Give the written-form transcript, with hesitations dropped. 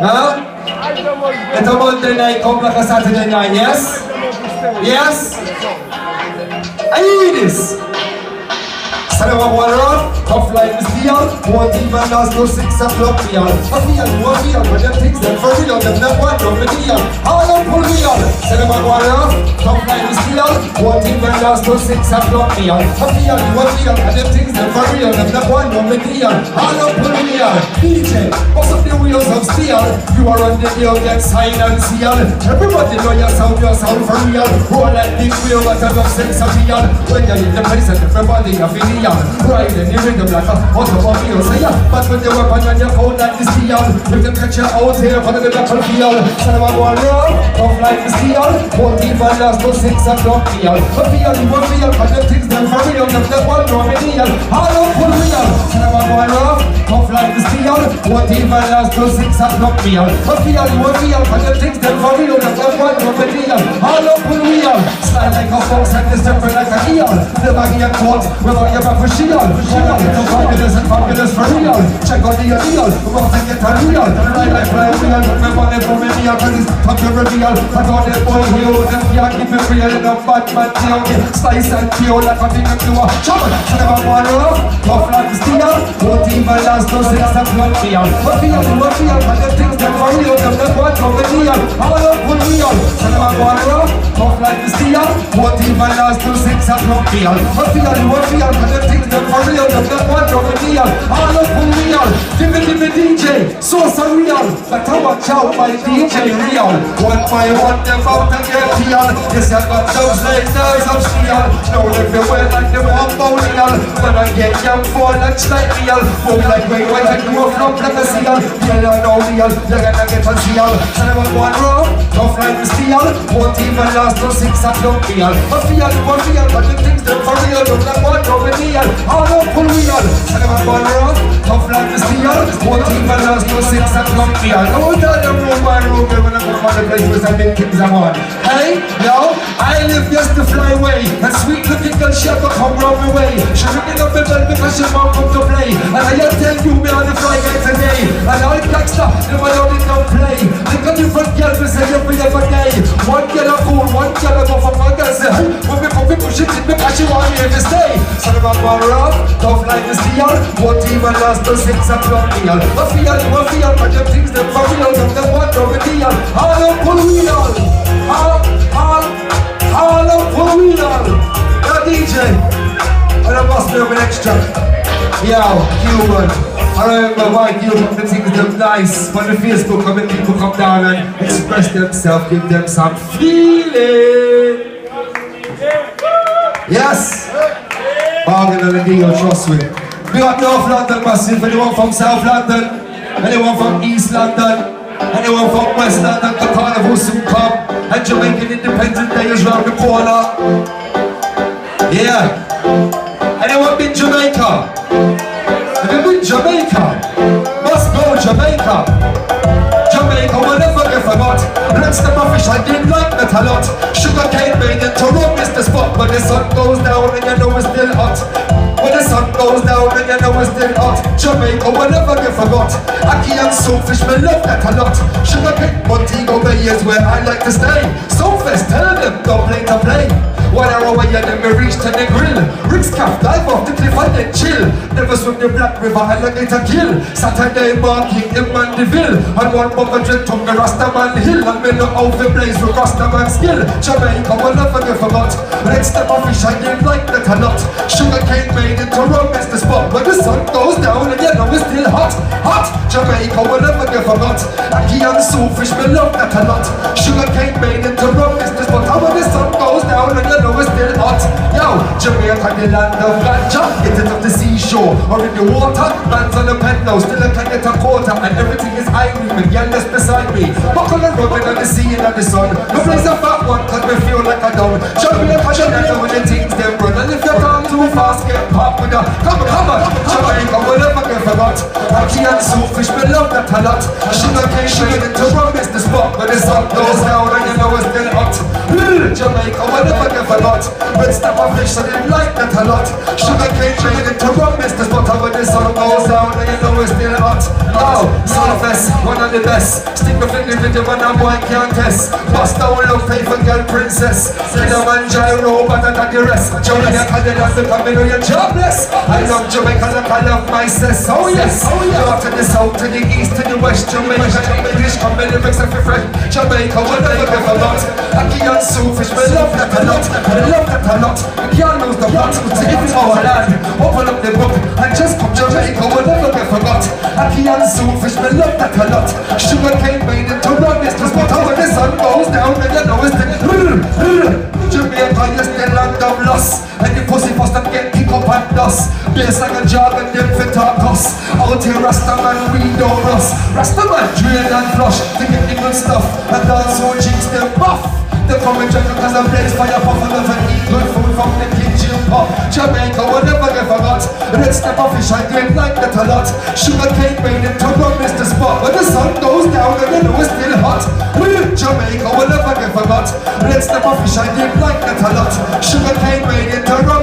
Huh? It's a Monday night, come like a Saturday night, yes? Yes? I hear this. Cinema water off, tough like the steel. Won't even last no 6 o'clock real. I feel, but them things them for real. Them not want no material. All up for real. Cinema water off, tough like the steel. Won't even last no 6 o'clock real. I feel, but them things them for real. Them not want no material. All up for real. DJ, bust up the wheels of steel. You are on the deal, get sign and seal. Everybody know your sound for real. Roll like big wheel, but enough sense appeal. When you're in the place and everybody you feel. Riding the rhythm like a automobile. Say yeah, but when you weapon and your phone like the steel, you can catch you out here for the battlefield. Cinema go around, tough like the steel. Won't even last no 6 o'clock deal. But feel, but the things them for real. Them that one no deal. All up for real. Cinema go around, tough like the steel. Won't even last no 6 o'clock deal. But feel, but the things them for real. Them that one no deal. All up for real. Slide like a fox and this different like a eel. Never get caught without your for shield. Fabulous for real. Check out the deal. Rough to get a real. Fly like fly real. Remember them from me cause it's tough to reveal. I got that boy here. Them can't keep it real. Enough bad man tail. Slice and peel like a thing to do a trouble. So never want rough. Tough like the steel. Won't even last no 6 o'clock real. But feel, but the things that for real. Them that want from the deal. All up for real. So never want rough. Tough like the steel. Won't even last no 6 o'clock real. But feel, but the things that for real, them that want from the deal. All up for real. Give me DJ, so surreal. But I watch out my DJ real. One by one, them out and get real. Yes, I got those like nerves of steel. Know everywhere like them all bow real. When I get young for lunch like real. Move like way white and you from like a seal. Yeah, I know real, you're gonna get a seal. So never one row, tough like the steel. Won't even last no 6 o'clock real. But feel, but the things that for real, them that want from the deal. All up for real. Cinema go around, tough like the steel. Won't even last no 6 o'clock real. No tell them room by room, they're gonna come on the place with some big things I want. Hey, yo, I live just to fly away. And sweet looking girl, she ever come round my way. She ringing up the bell because she mom come to play. And I just tell you me on the fly guy today. And all the gangsta, them I only don't play. Think of different girls, we say every other day. One girl a fool, one girl a go for my girl say, hey, when me push it in because she want me to stay. Cinema go around, tough like the steel. Won't even last no 6 o'clock deal. I feel, but them things them for real. Them that want no deal. All up for real. All up for real. Now DJ, and I must do an extra. Yo, Cuban. I remember why Cuban, the things them nice. On the Facebook, when people come down and express themselves, give them some feeling. Yes. Bargain on the deal, trust me. We got North London massive, anyone from South London, anyone from East London, anyone from West London, the carnival soon come, and Jamaican Independence Day is round the corner. Yeah. Anyone been Jamaica? Have you been Jamaica? Must go Jamaica. Jamaica will never get forgot. Rinse them off fish, I didn't like that a lot. Sugar cane made into rum is the spot. When the sun goes down and you know it's still hot. When the sun goes down and you know it's still hot. Jamaica will never get forgot. Ackee and Soulfish, me love that a lot. Sugar cane, Montego Bay is where I like to stay. Soulfest, tell them, don't play to play. 1 hour away and then we reach to the grill. Rick's calf, dive off the cliff and then chill. Never swim the Black River, alligator kill. Saturday marking in Mandeville. And one bumper drink from the Rastaman Hill. And me look out the blaze with Rastaman skill. Jamaica will never get forgot. Next step of fish, I didn't like that a lot. Sugar cane made into rum is the spot. When the sun goes down and you know it's still hot. Hot! Jamaica will never get forgot. Ackee and Soulfish, me love that a lot. Sugar cane made into rum is the spot. And when the sun goes down and you know it's still hot. Yo, Jamaica, the land of ganja. It is on the seashore or in the water. Man's on the penthouse, still I can get a quarter. And everything is irony, with girl that's beside me. Buckle and rubbing on the sea and on the sun. No place a fat one, cause me feel like a dumb. Jamaica, when the things them run. And if you come too fast, get popped with a come on. Jamaica, will never get forgot. Ackee and Soulfish, me love that a lot. Sugar cane made into rum is the spot. When the sun goes down and you know it's still hot. Jamaica, will never get forgot. Red step of fish, I didn't like that a lot. Sugar cane made into rum is the spot. When the sun goes down and you know it's still hot. Now, Soulfest, of the best. Stick with the video and a boy can't test. Bust down love pay for girl princess. Say the man gyro better than the rest. Jamaica call it as the family you're jobless. I love Jamaica like I love my sis. Oh yes, oh yeah. North to the south, to the east, to the west. Jamaica, English, come in the mix of fresh. Jamaica, what I love a lot. Aki and Soulfish, we love that a lot. I love that a lot. I can't lose the plot. So if it's our land, open up the book and just come Jamaica, we'll never get forgot. Aki and Soulfish, we love that a lot. Sugar cane made into runners, the spot when the sun goes down and you know it's the Jamaica, you still land of loss. And the pussy must have get kick up and dust. Bass like a job and them fit talk us. Out here Rastaman, we don't rust. Rastaman drain and flush to get the good stuff. And dance all chicks, them buff. They come and check because I blaze fire puff and never eat good food from the kitchen pot. Jamaica will never get forgot. Red snapper fish, I didn't like that a lot. Sugar cane made into run is the spot. When the sun goes down and you know it's still hot. Jamaica will never get forgot. Red snapper fish, I didn't like that a lot. Sugar cane made into run